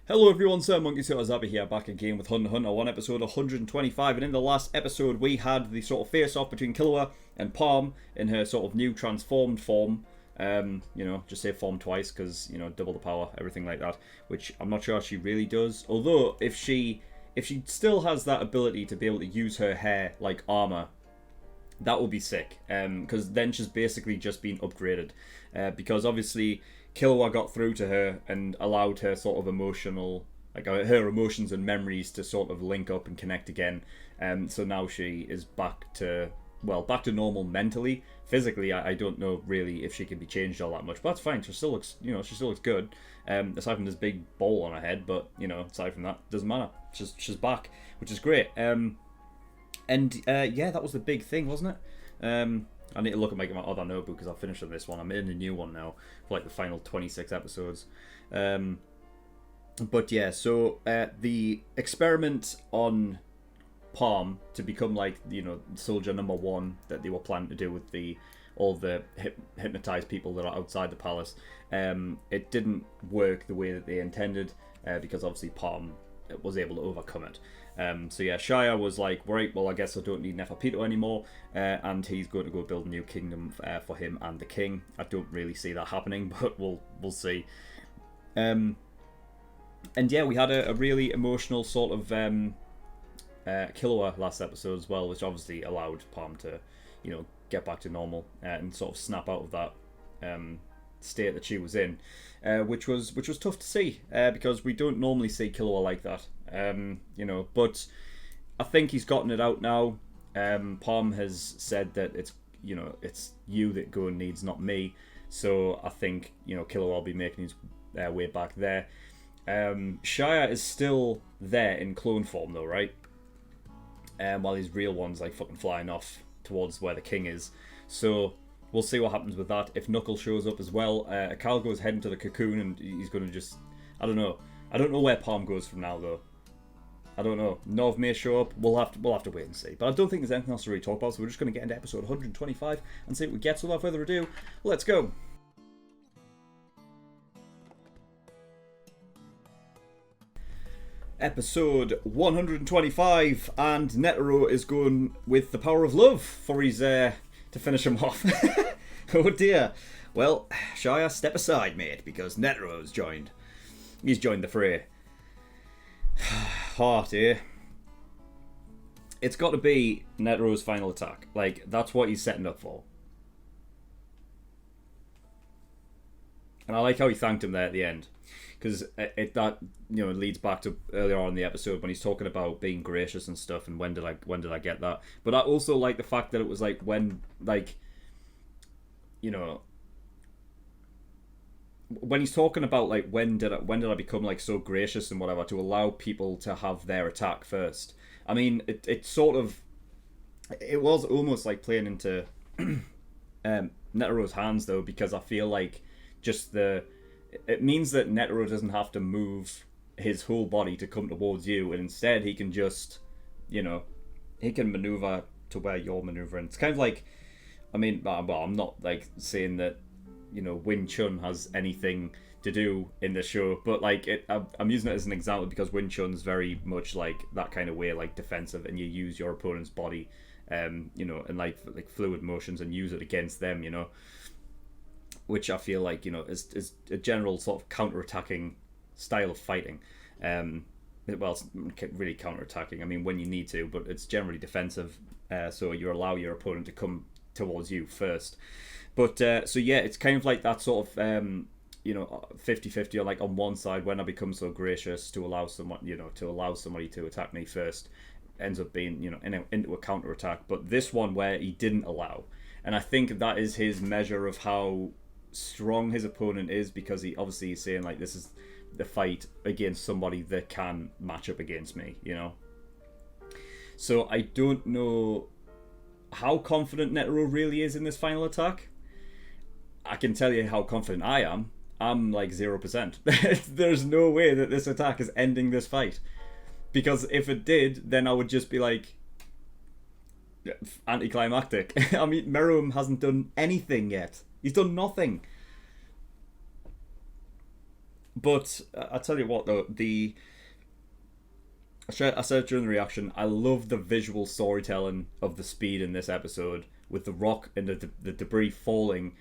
Hello everyone, SirMonkeySuit here, back again with Hunter Hunter on episode 125, and in the last episode we had the sort of face-off between Killua and Palm in her sort of new transformed form. Just say form twice because, double the power, everything like that, which I'm not sure she really does. Although, if she still has that ability to be able to use her hair like armor, that would be sick, because then she's basically just been upgraded, because obviously Killua got through to her and allowed her sort of emotional, like her emotions and memories to sort of link up and connect again. So now she is back to normal mentally. Physically, I don't know really if she can be changed all that much, but that's fine. She still looks, she still looks good. Aside from this big bowl on her head, but aside from that, doesn't matter. She's back, which is great. That was the big thing, wasn't it? I need to look at my other notebook because I finished on this one. I'm in a new one now for like the final 26 episodes. The experiment on Palm to become like, soldier number one that they were planning to do with all the hypnotized people that are outside the palace, it didn't work the way that they intended, because obviously Palm was able to overcome it. Shia was like, right, well, I guess I don't need Neferpito anymore, and he's going to go build a new kingdom for him and the king. I don't really see that happening, but we'll see. We had a really emotional sort of Killua last episode as well, which obviously allowed Palm to, get back to normal and sort of snap out of that state that she was in, which was tough to see, because we don't normally see Killua like that. But I think he's gotten it out now. Palm has said that it's you that Gon needs, not me. So I think Killua will be making his way back there. Shia is still there in clone form though, right? While his real one's like fucking flying off towards where the king is. So we'll see what happens with that. If Knuckle shows up as well, Calgo is heading to the cocoon, and he's going to just, I don't know where Palm goes from now though. I don't know. Nov may show up. We'll have to wait and see. But I don't think there's anything else to really talk about, so we're just going to get into episode 125 and see what we get. So without further ado, let's go. Episode 125, and Netero is going with the power of love for his to finish him off. Oh dear. Well, Shia, step aside, mate, because Netero's joined. He's joined the fray. Heart, eh? It's got to be Netero's final attack. Like, that's what he's setting up for. And I like how he thanked him there at the end, because that leads back to earlier on in the episode when he's talking about being gracious and stuff, and when did I get that? But I also like the fact that it was like when he's talking about like when did I become like so gracious and whatever to allow people to have their attack first. I mean, it was almost like playing into Netero's hands though, because I feel like it means that Netero doesn't have to move his whole body to come towards you, and instead he can just he can maneuver to where you're maneuvering. It's kind of like, I mean, well, I'm not like saying that Wing Chun has anything to do in the show, but like I'm using it as an example because Wing Chun's very much like that kind of way, like defensive, and you use your opponent's body, and like fluid motions and use it against them, which I feel like is a general sort of counter-attacking style of fighting. It's really counter-attacking. I mean, when you need to, but it's generally defensive. So you allow your opponent to come towards you first. But it's kind of like that sort of 50-50, or like on one side, when I become so gracious to allow somebody to attack me first, ends up being into a counter attack. But this one where he didn't allow, and I think that is his measure of how strong his opponent is, because he obviously is saying like, this is the fight against somebody that can match up against me, So I don't know how confident Netero really is in this final attack. I can tell you how confident I am. I'm like 0%. There's no way that this attack is ending this fight. Because if it did, then I would just be like, anticlimactic. I mean, Meruem hasn't done anything yet. He's done nothing. But I tell you what, though, I said during the reaction, I love the visual storytelling of the speed in this episode with the rock and the debris falling.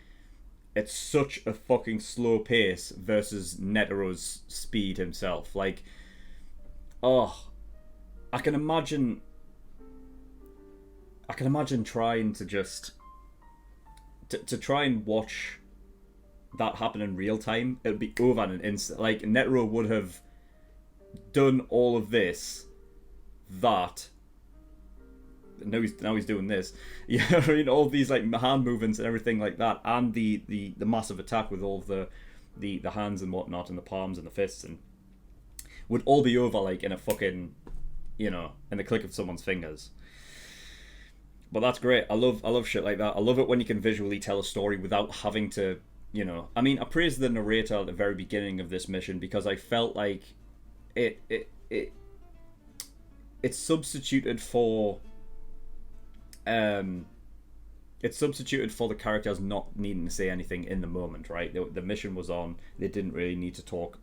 It's such a fucking slow pace versus Netero's speed himself. Like, oh, I can imagine. I can imagine trying to just to try and watch that happen in real time. It would be over in an instant. Like Netero would have done all of this, that. Now he's doing this. Yeah, I mean, all these like hand movements and everything like that, and the massive attack with all of the hands and whatnot, and the palms and the fists, and would all be over like in a fucking, in the click of someone's fingers. But that's great. I love shit like that. I love it when you can visually tell a story without having to, I mean, I praised the narrator at the very beginning of this mission because I felt like it substituted for it's substituted for the characters not needing to say anything in the moment, right? The mission was on. They didn't really need to talk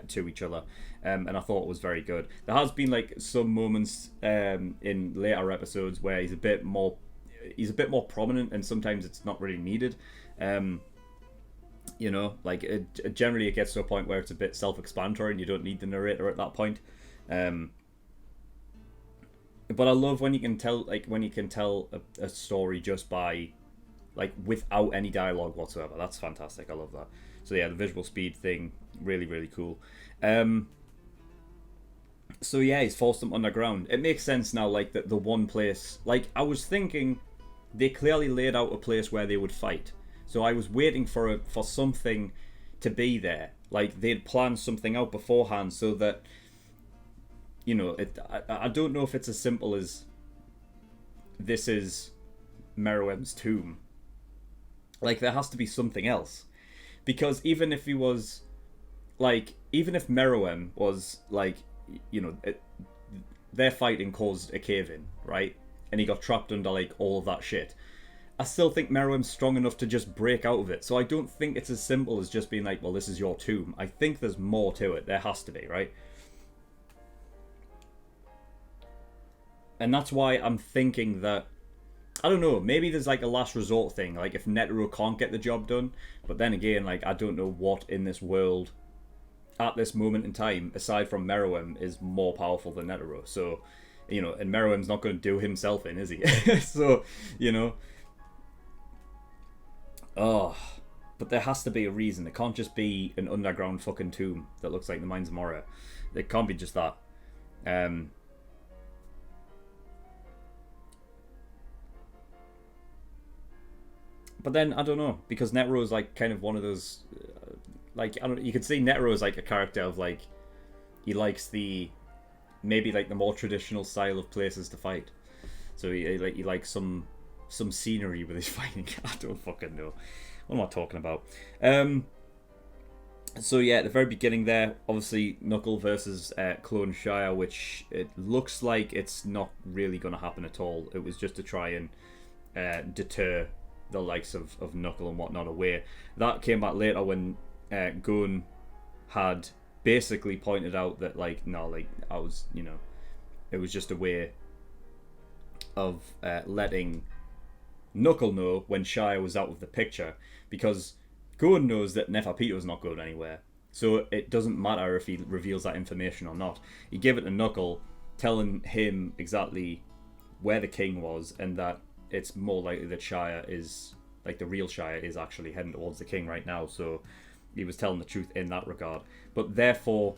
to each other, and I thought it was very good. There has been like some moments in later episodes where he's a bit more prominent, and sometimes it's not really needed. Like generally it gets to a point where it's a bit self-explanatory and you don't need the narrator at that point. But I love when you can tell a story just by, like, without any dialogue whatsoever. That's fantastic. I love that. So yeah, the visual speed thing, really, really cool. So yeah, he's forced them underground. It makes sense now, like, that the one place, like, I was thinking they clearly laid out a place where they would fight. So I was waiting for something to be there. Like, they'd planned something out beforehand so that, I don't know if it's as simple as this is Meruem's tomb. Like, there has to be something else. Because even if Meruem was, like, their fighting caused a cave-in, right? And he got trapped under, like, all of that shit. I still think Meruem's strong enough to just break out of it. So I don't think it's as simple as just being like, well, this is your tomb. I think there's more to it. There has to be, right? And that's why I'm thinking that, I don't know, maybe there's like a last resort thing, like if Netero can't get the job done. But then again, like, I don't know what in this world, at this moment in time, aside from Meruem, is more powerful than Netero. So, and Meruem's not going to do himself in, is he? So, oh, but there has to be a reason. It can't just be an underground fucking tomb that looks like the Mines of Moria. It can't be just that. But then I don't know, because Netero is like kind of one of those, like, I don't. You could see Netero as like a character of like, he likes maybe like the more traditional style of places to fight. So he likes some scenery with his fighting. I don't fucking know. What am I talking about? So yeah, at the very beginning there, obviously Knuckle versus Clone Shire, which it looks like it's not really going to happen at all. It was just to try and deter the likes of Knuckle and whatnot away. That came back later when Gon had basically pointed out that, like, no, like, I was, it was just a way of letting Knuckle know when Shire was out of the picture, because Gon knows that Neferpito's not going anywhere. So it doesn't matter if he reveals that information or not. He gave it to Knuckle, telling him exactly where the king was, and that it's more likely that Shire is, like, the real Shire is actually heading towards the king right now. So he was telling the truth in that regard. But therefore,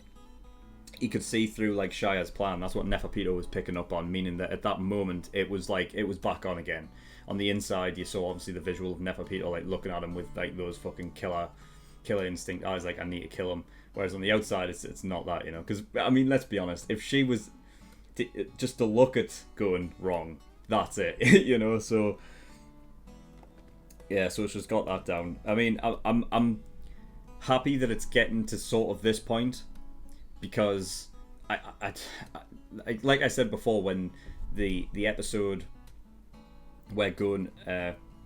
he could see through, like, Shire's plan. That's what Neferpito was picking up on, meaning that at that moment, it was like, it was back on again. On the inside, you saw obviously the visual of Neferpito, like, looking at him with, like, those fucking killer instinct eyes, like, I need to kill him. Whereas on the outside, it's not that, because, I mean, let's be honest, if she was just to look at going wrong, that's it. So yeah, so she's got that down. I mean, I'm happy that it's getting to sort of this point, because I like I said before, when the episode where Gon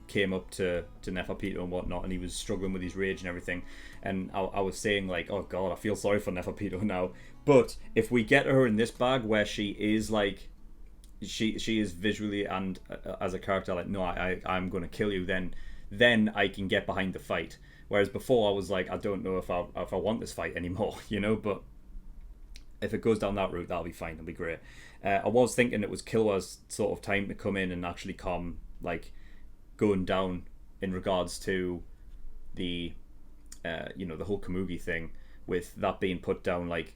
came up to Neferpito and whatnot, and he was struggling with his rage and everything. And I was saying like, oh god, I feel sorry for Neferpito now. But if we get her in this bag where she is like, she is visually and as a character like, no, I'm going to kill you, then I can get behind the fight. Whereas before I was like, I don't know if I want this fight anymore, you know. But if it goes down that route, that'll be fine. That'll be great. I was thinking it was Killua's sort of time to come in and actually calm like going down in regards to the the whole Kamugi thing, with that being put down like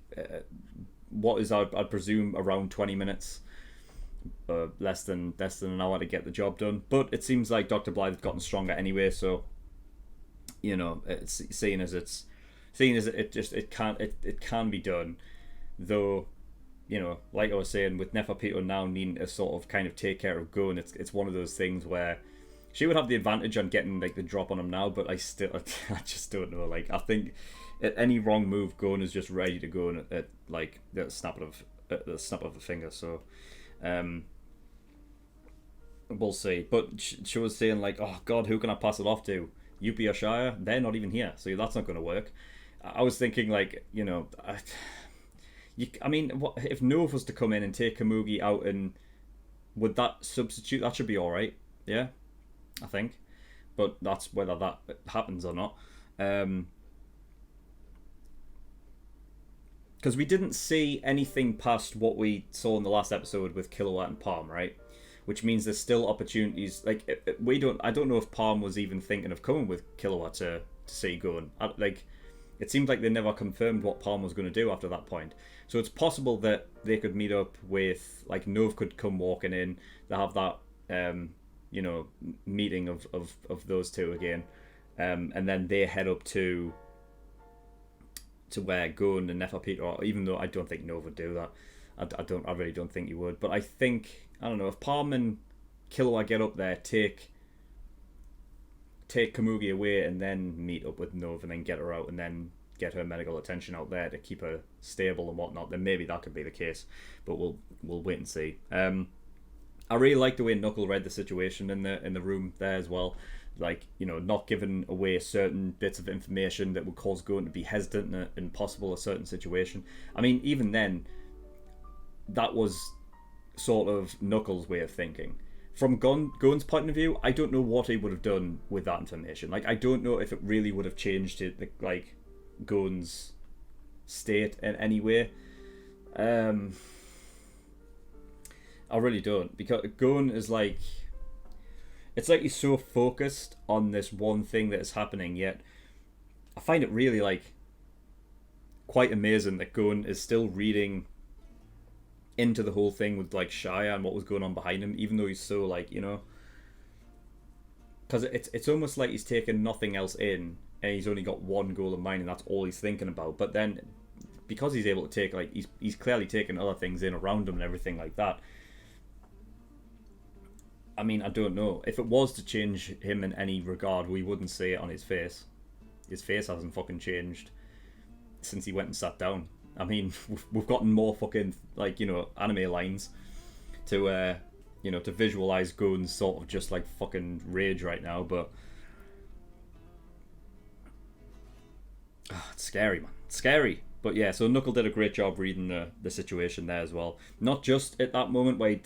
what is I'd presume around 20 minutes, less than an hour to get the job done. But it seems like Dr. Blythe had gotten stronger anyway, so it's seeing as it can be done, though. Like I was saying, with Neferpito now needing to sort of kind of take care of Gon, it's one of those things where she would have the advantage on getting like the drop on him now, but I just don't know. Like, I think at any wrong move, Gon is just ready to go at like the snap of the finger. So we'll see. But she was saying like, oh god, who can I pass it off to? Yuppie or Shia? They're not even here, so that's not going to work. I was thinking like, I mean, what if Nove was to come in and take Kamugi out, and would that substitute? That should be all right, yeah, I think. But that's whether that happens or not. Because we didn't see anything past what we saw in the last episode with Killua and Palm, right? Which means there's still opportunities. Like I don't know if Palm was even thinking of coming with Killua to see Gon. Like, it seemed like they never confirmed what Palm was going to do after that point. So it's possible that they could meet up with, like, Nove could come walking in. They have that, meeting of those two again, and then they head up to where Gon and Neferpito are. Even though I don't think Nove would do that. I really don't think he would. But I think, I don't know, if Palm and Killua get up there, take Kamugi away, and then meet up with Nove, and then get her out, and then get her medical attention out there to keep her stable and whatnot, then maybe that could be the case. But we'll wait and see. I really like the way Knuckle read the situation in the room there as well. Like, not giving away certain bits of information that would cause Gon to be hesitant in possible a certain situation. I mean, even then, that was sort of Knuckles' way of thinking. From Gon's point of view, I don't know what he would have done with that information. Like, I don't know if it really would have changed it, like Gon's state in any way. I really don't, because Gon is like, it's like he's so focused on this one thing that is happening, yet I find it really like quite amazing that Gon is still reading into the whole thing with like Shia and what was going on behind him, even though he's so like, because it's almost like he's taken nothing else in, and he's only got one goal in mind, and that's all he's thinking about. But then, because he's able to take, like, he's clearly taken other things in around him and everything like that. I mean, I don't know. If it was to change him in any regard, we wouldn't see it on his face. His face hasn't fucking changed since he went and sat down. I mean, we've gotten more fucking, like, anime lines to visualize Gon's sort of just like fucking rage right now, but it's scary, man. It's scary. But yeah, so Knuckle did a great job reading the situation there as well. Not just at that moment where he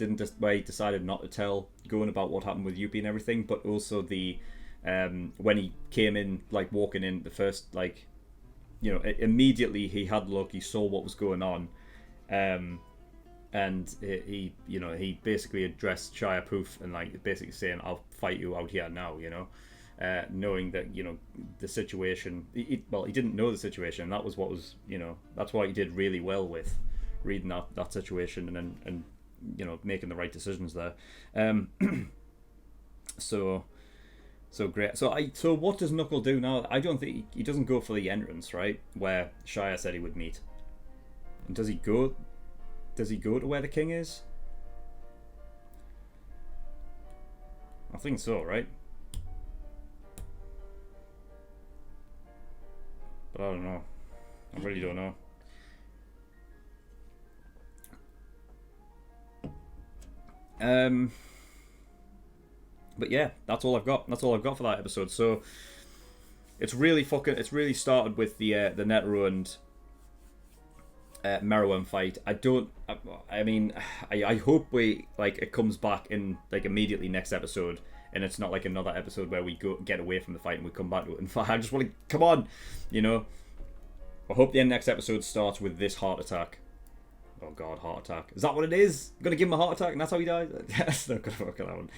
decided not to tell Gon about what happened with Yuppie and everything, but also the when he came in, like walking in the first, like, immediately he had look, he saw what was going on, and he basically addressed Shia Poof and like basically saying, "I'll fight you out here now," knowing that the situation. He didn't know the situation, and that was what was that's why he did really well with reading that situation and making the right decisions there. So great. So what does Knuckle do now? I don't think he doesn't go for the entrance, right? Where Shia said he would meet. And does he go to where the king is? I think so, right? But I don't know. I really don't know. But yeah, that's all I've got. That's all I've got for that episode. So it's really started with the Netero and Meruem fight. I hope it comes back in like immediately next episode, and it's not like another episode where we get away from the fight and we come back to it. And I just want to come on, you know. I hope the next episode starts with this heart attack. Oh god, heart attack. Is that what it is? You're gonna give him a heart attack and that's how he dies? That's not gonna work on that one.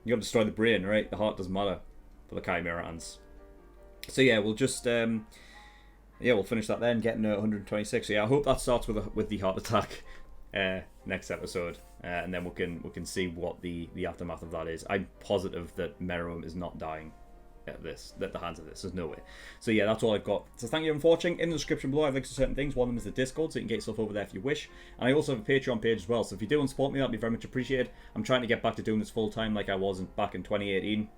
You gotta destroy the brain, right? The heart doesn't matter for the Chimera ants. So yeah, we'll just we'll finish that then, getting 126. So yeah, I hope that starts with the heart attack next episode, and then we can see what the aftermath of that is. I'm positive that Meruem is not dying at the hands of this. There's no way. So yeah, that's all I've got. So thank you for watching. In the description below, I have links to certain things. One of them is the Discord, so you can get yourself over there if you wish. And I also have a Patreon page as well. So if you do want to support me, that'd be very much appreciated. I'm trying to get back to doing this full time like I was back in 2018.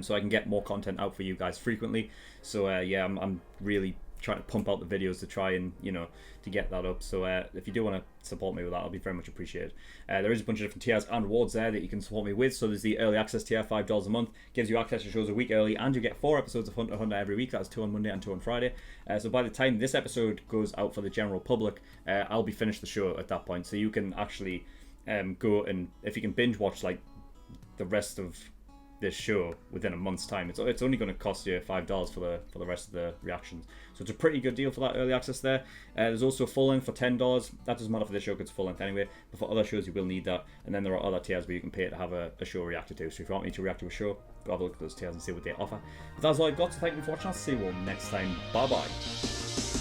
So I can get more content out for you guys frequently. So yeah, I'm really trying to pump out the videos to try and, to get that up. So if you do want to support me with that, I'll be very much appreciated. There is a bunch of different tiers and rewards there that you can support me with. So there's the early access tier, $5 a month, gives you access to shows a week early, and you get 4 episodes of Hunter x Hunter every week. That's 2 on Monday and 2 on Friday. So by the time this episode goes out for the general public, I'll be finished the show at that point. So you can actually go, and if you can binge watch like the rest of this show within a month's time, it's only going to cost you $5 for the rest of the reactions. So it's a pretty good deal for that early access there. There's also full length for $10. That doesn't matter for this show because it's full length anyway, but for other shows you will need that. And then there are other tiers where you can pay to have a show reacted to. So if you want me to react to a show, go have a look at those tiers and see what they offer. But that's all I've got, so thank you for watching. I'll see you all next time. Bye bye.